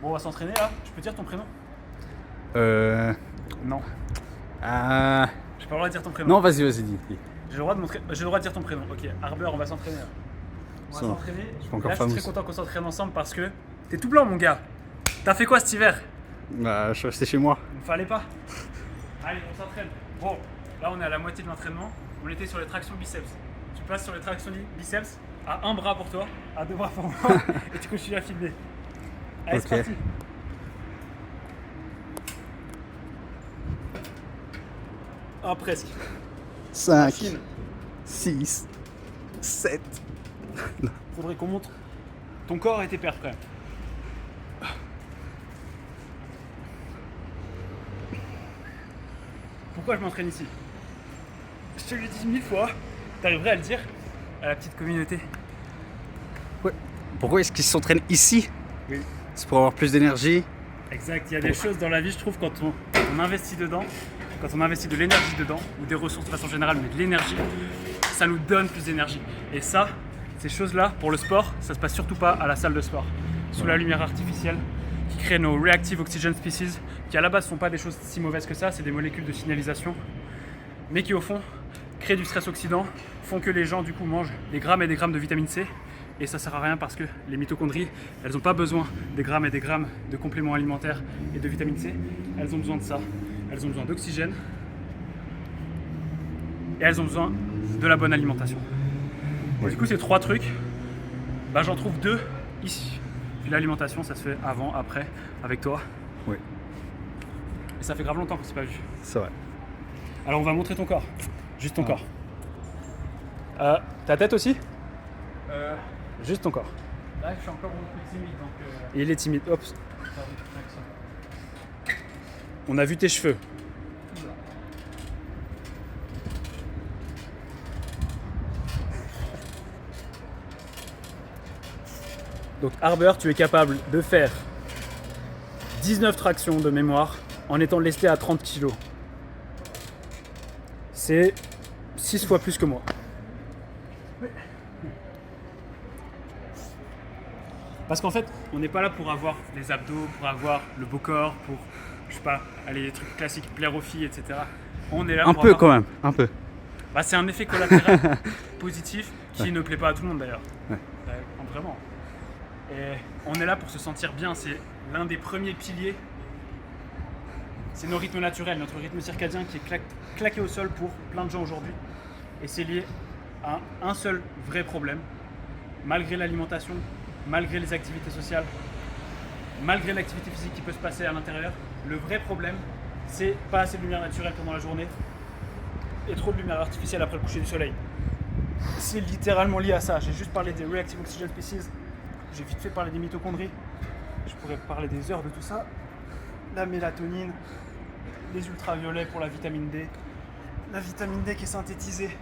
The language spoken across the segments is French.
Bon, on va s'entraîner là. Je peux dire ton prénom? Non. Ah. J'ai pas le droit de dire ton prénom. Non, vas-y, dis. J'ai le droit de dire ton prénom. Ok, Arbeur, on va s'entraîner là. On va Ça va. s'entraîner. Je suis encore Là, je suis fameux. très content qu'on s'entraîne ensemble parce que t'es tout blanc, mon gars. T'as fait quoi cet hiver? Bah, je suis resté chez moi. Il ne fallait pas. Allez, on s'entraîne. Bon, là, on est à la moitié de l'entraînement. On était sur les tractions biceps. Tu passes sur les tractions biceps à un bras pour toi, à deux bras pour moi, et tu continues à filmer. Allez, Ok. c'est parti. Ah, presque. 5, Machine. 6, 7. Faudrait qu'on montre ton corps et tes perfs quand même. Pourquoi je m'entraîne ici? Je te l'ai dit 1000 fois. T'arriverais à le dire à la petite communauté? Ouais. Pourquoi est-ce qu'ils s'entraînent ici? Oui. C'est pour avoir plus d'énergie. Exact, il y a des choses dans la vie, je trouve, quand on investit dedans, quand on investit de l'énergie dedans, ou des ressources de façon générale, mais de l'énergie, ça nous donne plus d'énergie. Et ça, ces choses-là, pour le sport, ça se passe surtout pas à la salle de sport, sous la lumière artificielle, qui crée nos Reactive Oxygen Species, qui à la base ne sont pas des choses si mauvaises que ça, c'est des molécules de signalisation, mais qui au fond créent du stress oxydant, font que les gens du coup mangent des grammes et des grammes de vitamine C. Et ça sert à rien parce que les mitochondries, elles n'ont pas besoin des grammes et des grammes de compléments alimentaires et de vitamine C. Elles ont besoin de ça. Elles ont besoin d'oxygène. Et elles ont besoin de la bonne alimentation. Et du coup, ces trois trucs, bah, j'en trouve deux ici. Puis l'alimentation, ça se fait avant, après, avec toi. Oui. Et ça fait grave longtemps qu'on ne s'est pas vu. C'est vrai. Alors on va montrer ton corps. Juste ton corps. Ta tête aussi? Juste ton corps. Là, je suis encore un peu timide, donc Il est timide. Hop. On a vu tes cheveux. Donc Arbeur, tu es capable de faire 19 tractions de mémoire en étant lesté à 30 kg. C'est 6 fois plus que moi. Parce qu'en fait, on n'est pas là pour avoir les abdos, pour avoir le beau corps, pour, je sais pas, aller les trucs classiques, plaire aux filles, etc. On est là Un pour peu avoir... quand même, un peu. Bah, c'est un effet collatéral positif qui ne plaît pas à tout le monde d'ailleurs. Ouais. Vraiment. Et on est là pour se sentir bien. C'est l'un des premiers piliers. C'est nos rythmes naturels, notre rythme circadien qui est claqué au sol pour plein de gens aujourd'hui. Et c'est lié à un seul vrai problème. Malgré l'alimentation, malgré les activités sociales, malgré l'activité physique qui peut se passer à l'intérieur, le vrai problème, c'est pas assez de lumière naturelle pendant la journée et trop de lumière artificielle après le coucher du soleil. C'est littéralement lié à ça. J'ai juste parlé des Reactive Oxygen Species, j'ai vite fait parler des mitochondries, je pourrais parler des heures de tout ça. La mélatonine, les ultraviolets pour la vitamine D qui est synthétisée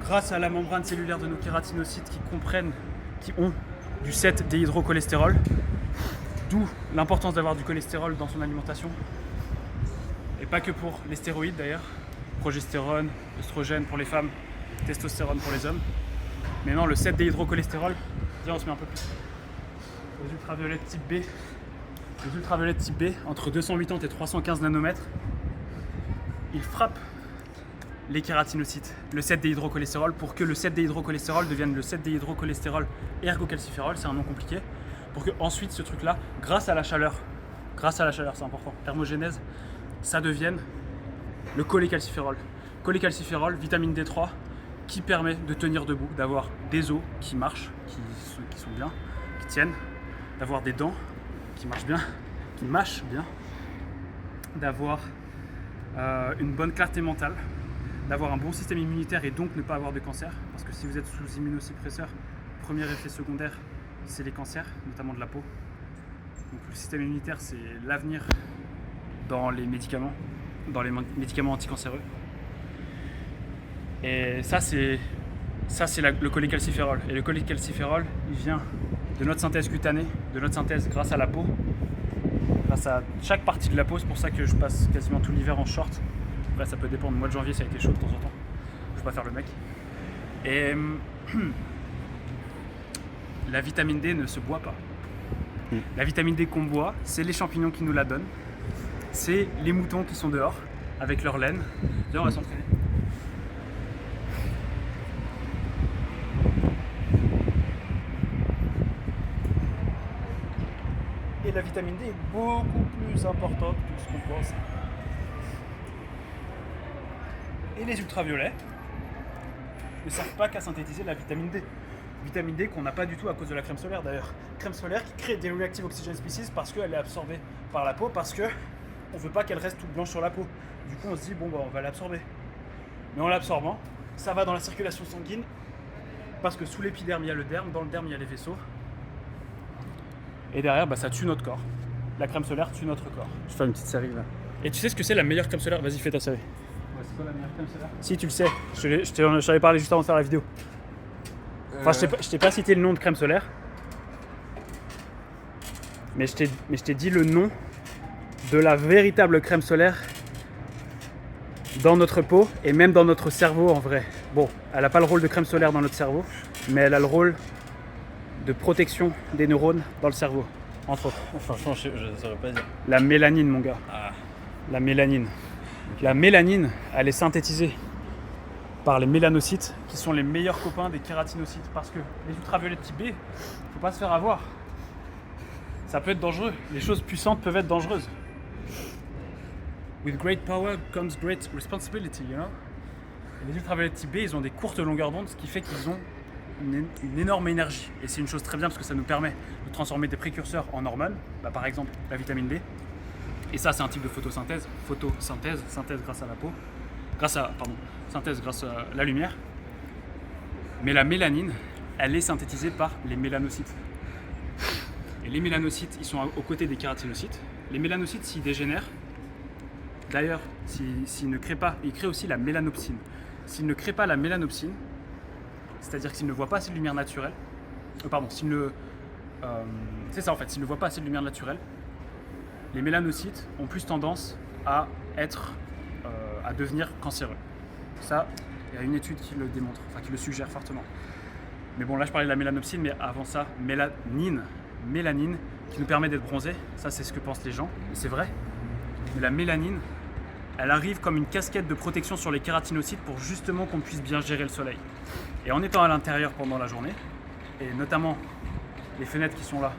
grâce à la membrane cellulaire de nos kératinocytes qui ont du 7-déhydrocholestérol, d'où l'importance d'avoir du cholestérol dans son alimentation, et pas que pour les stéroïdes d'ailleurs, progestérone, oestrogène pour les femmes, testostérone pour les hommes, mais non, le 7-déhydrocholestérol, viens on se met un peu plus, les ultraviolets de type B, entre 280 et 315 nanomètres, ils frappent les kératinocytes, le 7-déhydrocholestérol, pour que le 7-déhydrocholestérol devienne le 7-déhydrocholestérol ergocalciférol, c'est un nom compliqué, pour que ensuite ce truc-là, grâce à la chaleur, c'est important, thermogénèse, ça devienne le cholécalciférol. Cholécalciférol, vitamine D3, qui permet de tenir debout, d'avoir des os qui marchent, qui sont bien, qui tiennent, d'avoir des dents qui marchent bien, qui mâchent bien, d'avoir une bonne clarté mentale, d'avoir un bon système immunitaire et donc ne pas avoir de cancer. Parce que si vous êtes sous immunosuppresseur, premier effet secondaire, c'est les cancers, notamment de la peau. Donc le système immunitaire, c'est l'avenir dans les médicaments anticancéreux. Et ça, c'est le cholécalciférol. Et le cholécalciférol, il vient de notre synthèse cutanée, de notre synthèse grâce à la peau, grâce à chaque partie de la peau. C'est pour ça que je passe quasiment tout l'hiver en short. Après, ça peut dépendre. Le mois de janvier, ça a été chaud de temps en temps. Je ne vais pas faire le mec. Et la vitamine D ne se boit pas. La vitamine D qu'on boit, c'est les champignons qui nous la donnent. C'est les moutons qui sont dehors avec leur laine. Viens, on va s'entraîner. Et la vitamine D est beaucoup plus importante que ce qu'on pense. Et les ultraviolets ne servent pas qu'à synthétiser la vitamine D. Vitamine D qu'on n'a pas du tout à cause de la crème solaire d'ailleurs. Crème solaire qui crée des reactive oxygen species parce qu'elle est absorbée par la peau, parce que on veut pas qu'elle reste toute blanche sur la peau. Du coup on se dit bon bah on va l'absorber. Mais en l'absorbant, ça va dans la circulation sanguine parce que sous l'épiderme il y a le derme, dans le derme il y a les vaisseaux. Et derrière bah, ça tue notre corps. La crème solaire tue notre corps. Je vais faire une petite série là. Et tu sais ce que c'est la meilleure crème solaire? Vas-y fais ta série. Ouais, c'est quoi la meilleure crème solaire? Si tu le sais, je t'avais parlé juste avant de faire la vidéo. Enfin, je t'ai pas cité le nom de crème solaire, mais je t'ai dit le nom de la véritable crème solaire dans notre peau et même dans notre cerveau en vrai. Bon, elle n'a pas le rôle de crème solaire dans notre cerveau, mais elle a le rôle de protection des neurones dans le cerveau, entre autres. Franchement, je ne saurais pas dire. La mélanine, mon gars. Ah. La mélanine. La mélanine, elle est synthétisée par les mélanocytes qui sont les meilleurs copains des kératinocytes, parce que les ultraviolets de type B, faut pas se faire avoir. Ça peut être dangereux. Les choses puissantes peuvent être dangereuses. With great power comes great responsibility, you know. Et les ultraviolets de type B, ils ont des courtes longueurs d'onde, ce qui fait qu'ils ont une énorme énergie. Et c'est une chose très bien parce que ça nous permet de transformer des précurseurs en hormones, bah, par exemple la vitamine D. Et ça, c'est un type de photosynthèse. Photosynthèse, synthèse grâce à la peau. Synthèse grâce à la lumière. Mais la mélanine, elle est synthétisée par les mélanocytes. Et les mélanocytes, ils sont aux côtés des kératinocytes. Les mélanocytes, s'ils dégénèrent, d'ailleurs, s'ils ne créent pas, ils créent aussi la mélanopsine. S'ils ne créent pas la mélanopsine, c'est-à-dire s'ils ne voient pas assez de lumière naturelle, s'ils ne voient pas assez de lumière naturelle, les mélanocytes ont plus tendance à devenir cancéreux. Ça, il y a une étude qui le démontre, enfin qui le suggère fortement. Mais bon, là je parlais de la mélanopsine, mais avant ça, mélanine qui nous permet d'être bronzés. Ça, c'est ce que pensent les gens, et c'est vrai. Mais la mélanine, elle arrive comme une casquette de protection sur les kératinocytes pour justement qu'on puisse bien gérer le soleil. Et en étant à l'intérieur pendant la journée, et notamment les fenêtres qui sont là.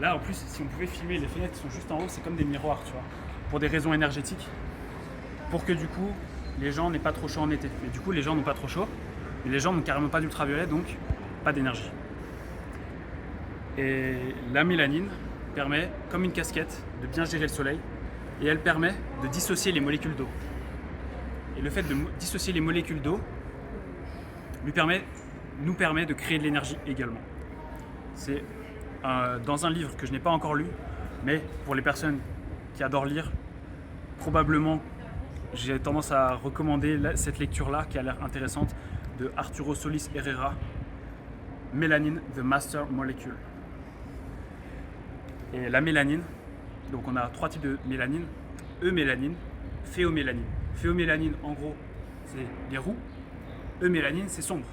Là, en plus, si on pouvait filmer les fenêtres qui sont juste en haut, c'est comme des miroirs, tu vois, pour des raisons énergétiques, pour que du coup, les gens n'aient pas trop chaud en été. Mais du coup, les gens n'ont pas trop chaud, mais les gens n'ont carrément pas d'ultraviolet, donc pas d'énergie. Et la mélanine permet, comme une casquette, de bien gérer le soleil, et elle permet de dissocier les molécules d'eau. Et le fait de dissocier les molécules d'eau nous permet de créer de l'énergie également. C'est dans un livre que je n'ai pas encore lu, mais pour les personnes qui adorent lire, probablement j'ai tendance à recommander cette lecture-là qui a l'air intéressante, de Arturo Solis Herrera, Mélanine, The Master Molecule. Et la mélanine, donc on a 3 types de mélanine, eumélanine, phéomélanine. Phéomélanine, en gros, c'est les roux, eumélanine, c'est sombre.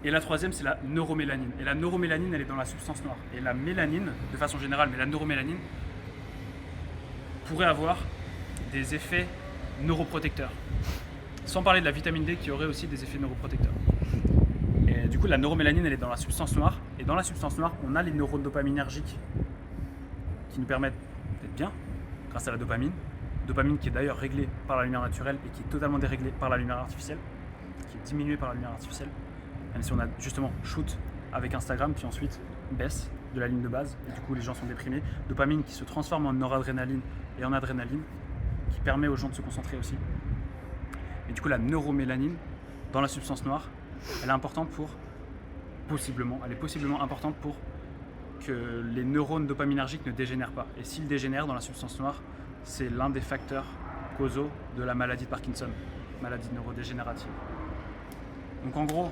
Et la troisième, c'est la neuromélanine. Et la neuromélanine, elle est dans la substance noire. Et la mélanine, de façon générale, mais la neuromélanine, pourrait avoir des effets neuroprotecteurs. Sans parler de la vitamine D qui aurait aussi des effets neuroprotecteurs. Et du coup, la neuromélanine, elle est dans la substance noire. Et dans la substance noire, on a les neurones dopaminergiques qui nous permettent d'être bien grâce à la dopamine. Dopamine qui est d'ailleurs réglée par la lumière naturelle et qui est totalement déréglée par la lumière artificielle, qui est diminuée par la lumière artificielle. Même si on a justement shoot avec Instagram qui ensuite baisse de la ligne de base et du coup les gens sont déprimés. Dopamine qui se transforme en noradrénaline et en adrénaline qui permet aux gens de se concentrer aussi. Et du coup la neuromélanine dans la substance noire, elle est importante elle est possiblement importante pour que les neurones dopaminergiques ne dégénèrent pas. Et s'ils dégénèrent dans la substance noire, c'est l'un des facteurs causaux de la maladie de Parkinson, maladie neurodégénérative. Donc en gros,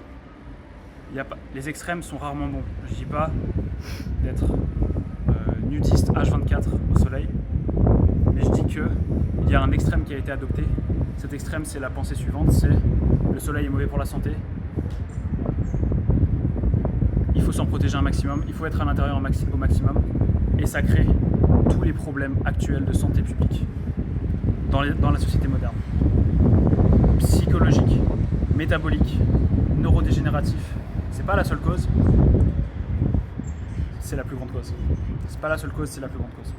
les extrêmes sont rarement bons. Je ne dis pas d'être nudiste H24 au soleil, mais je dis qu'il y a un extrême qui a été adopté. Cet extrême, c'est la pensée suivante, c'est le soleil est mauvais pour la santé. il faut s'en protéger un maximum, il faut être à l'intérieur au maximum, et ça crée tous les problèmes actuels de santé publique dans la société moderne. Psychologique, métabolique, neurodégénératif, c'est pas la seule cause, c'est la plus grande cause. C'est pas la seule cause, c'est la plus grande cause.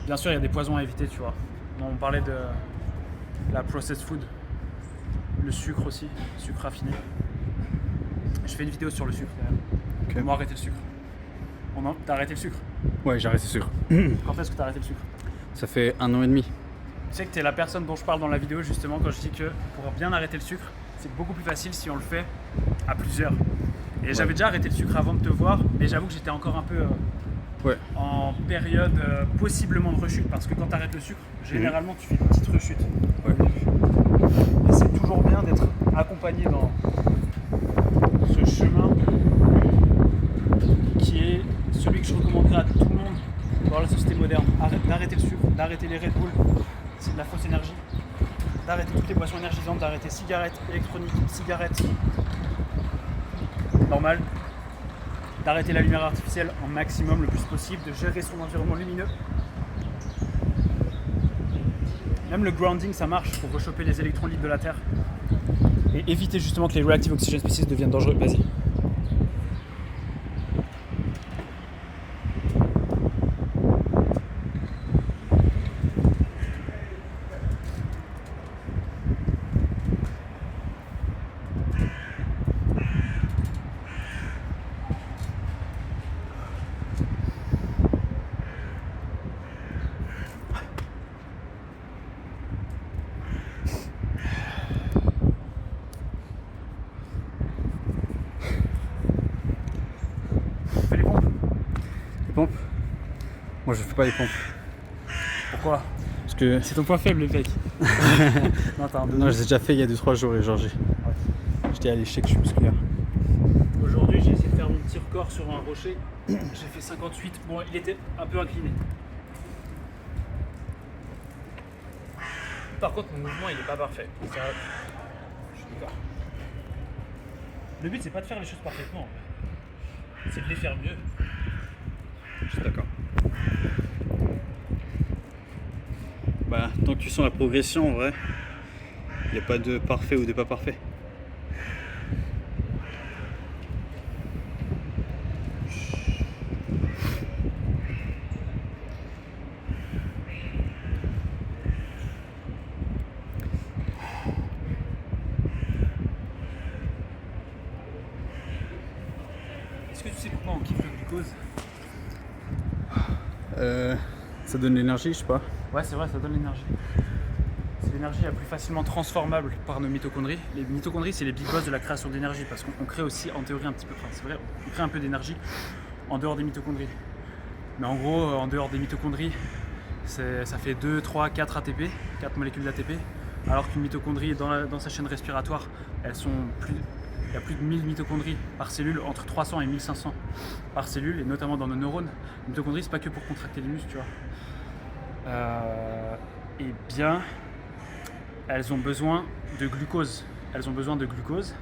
Bien sûr, il y a des poisons à éviter, tu vois. On parlait de la processed food, le sucre aussi, sucre raffiné. Je fais une vidéo sur le sucre d'ailleurs. Ok. Comment arrêter le sucre. T'as arrêté le sucre? Ouais, j'ai arrêté le sucre. Quand est-ce que t'as arrêté le sucre? Ça fait 1 an et demi. Tu sais que t'es la personne dont je parle dans la vidéo justement quand je dis que pour bien arrêter le sucre, c'est beaucoup plus facile si on le fait à plusieurs. Et j'avais déjà arrêté le sucre avant de te voir, mais j'avoue que j'étais encore un peu en période possiblement de rechute, parce que quand tu arrêtes le sucre, généralement tu fais une petite rechute. Ouais. Et c'est toujours bien d'être accompagné dans ce chemin qui est celui que je recommanderais à tout le monde dans la société moderne. D'arrêter le sucre, d'arrêter les Red Bull, c'est de la fausse énergie. D'arrêter toutes les boissons énergisantes, d'arrêter cigarettes électroniques, cigarettes normales, d'arrêter la lumière artificielle en maximum le plus possible, de gérer son environnement lumineux. Même le grounding, ça marche pour rechoper les électrons libres de la Terre et éviter justement que les reactive oxygen species deviennent dangereux. Vas-y. Fais les pompes. Les pompes? Moi je fais pas les pompes. Pourquoi? Parce que. C'est ton point faible, les mecs. Non, t'as un Non, je les ai déjà fait il y a 2-3 jours et genre j'étais à l'échec musculaire. Aujourd'hui, j'ai essayé de faire mon petit record sur un rocher. J'ai fait 58. Bon, il était un peu incliné. Par contre, mon mouvement, il est pas parfait. Ça, je suis d'accord. Le but, c'est pas de faire les choses parfaitement. C'est de les faire mieux. Je suis d'accord. Bah, tant que tu sens la progression, en vrai, il n'y a pas de parfait ou de pas parfait. Est-ce que tu sais pourquoi on kiffe le glucose? Ça donne de l'énergie, je sais pas. Ouais, c'est vrai, ça donne l'énergie. C'est l'énergie la plus facilement transformable par nos mitochondries. Les mitochondries, c'est les big boss de la création d'énergie parce qu'on crée aussi, en théorie, un petit peu. Enfin, c'est vrai, on crée un peu d'énergie en dehors des mitochondries. Mais en gros, en dehors des mitochondries, ça fait 2, 3, 4 ATP, 4 molécules d'ATP. Alors qu'une mitochondrie, dans sa chaîne respiratoire, il y a plus de 1000 mitochondries par cellule, entre 300 et 1500 par cellule, et notamment dans nos neurones. Les mitochondries, c'est pas que pour contracter les muscles, tu vois. Eh bien, elles ont besoin de glucose. Elles ont besoin de glucose.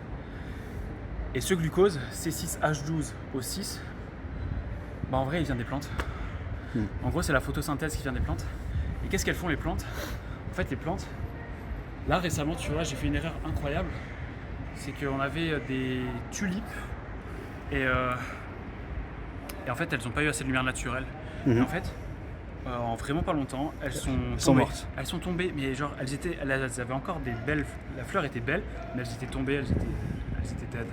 Et ce glucose, C6H12O6, bah en vrai, il vient des plantes. En gros, c'est la photosynthèse qui vient des plantes. Et qu'est-ce qu'elles font, les plantes? En fait, les plantes, là récemment, tu vois, j'ai fait une erreur incroyable. C'est qu'on avait des tulipes et en fait, elles n'ont pas eu assez de lumière naturelle. Et en fait, en vraiment pas longtemps, elles sont mortes. Elles sont tombées, mais genre elles avaient encore des belles. La fleur était belle, mais elles étaient tombées, elles étaient dead.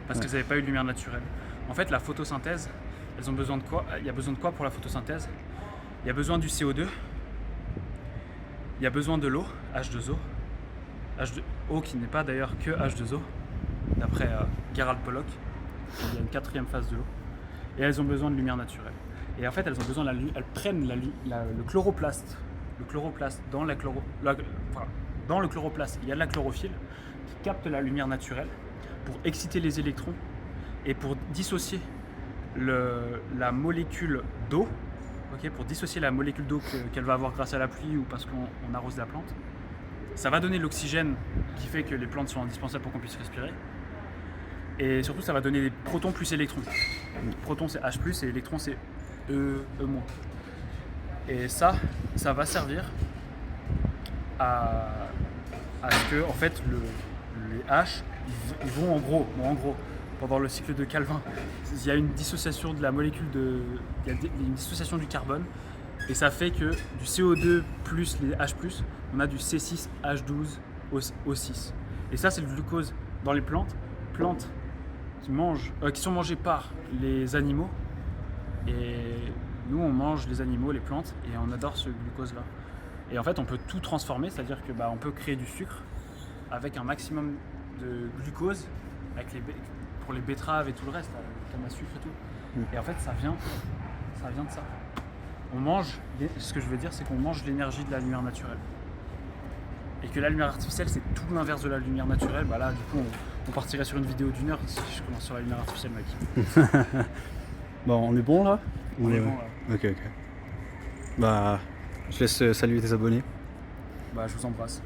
Parce qu'elles n'avaient pas eu de lumière naturelle. En fait, la photosynthèse, elles ont besoin de quoi? Il y a besoin de quoi pour la photosynthèse? Il y a besoin du CO2, il y a besoin de l'eau, H2O. H2O qui n'est pas d'ailleurs que H2O, d'après Gerald Pollock. Il y a une 4e phase de l'eau. Et elles ont besoin de lumière naturelle. Et en fait, elles ont besoin elles prennent le chloroplaste. Le chloroplaste, dans le chloroplaste, il y a de la chlorophylle qui capte la lumière naturelle pour exciter les électrons et pour dissocier la molécule d'eau, pour dissocier la molécule d'eau qu'elle va avoir grâce à la pluie ou parce qu'on arrose la plante. Ça va donner l'oxygène qui fait que les plantes sont indispensables pour qu'on puisse respirer. Et surtout, ça va donner des protons plus électrons. Proton, c'est H+, et électron, c'est E-. Et ça va servir à ce que, en fait, les H, ils vont en gros, pendant le cycle de Calvin, il y a une dissociation de la molécule il y a une dissociation du carbone, et ça fait que du CO2 plus les H+, on a du C6H12O6. Et ça, c'est le glucose dans les plantes qui sont mangées par les animaux. Et nous, on mange les animaux, les plantes, et on adore ce glucose-là. Et en fait, on peut tout transformer, c'est-à-dire que on peut créer du sucre avec un maximum de glucose pour les betteraves et tout le reste, le canne à sucre et tout. Et en fait, ça vient de ça. Ce que je veux dire, c'est qu'on mange l'énergie de la lumière naturelle. Et que la lumière artificielle, c'est tout l'inverse de la lumière naturelle. Là, du coup, on partirait sur une vidéo d'1 heure si je commence sur la lumière artificielle, mec. Bon, on est bon là? On est bon, là. Ok. Je laisse saluer tes abonnés. Je vous embrasse.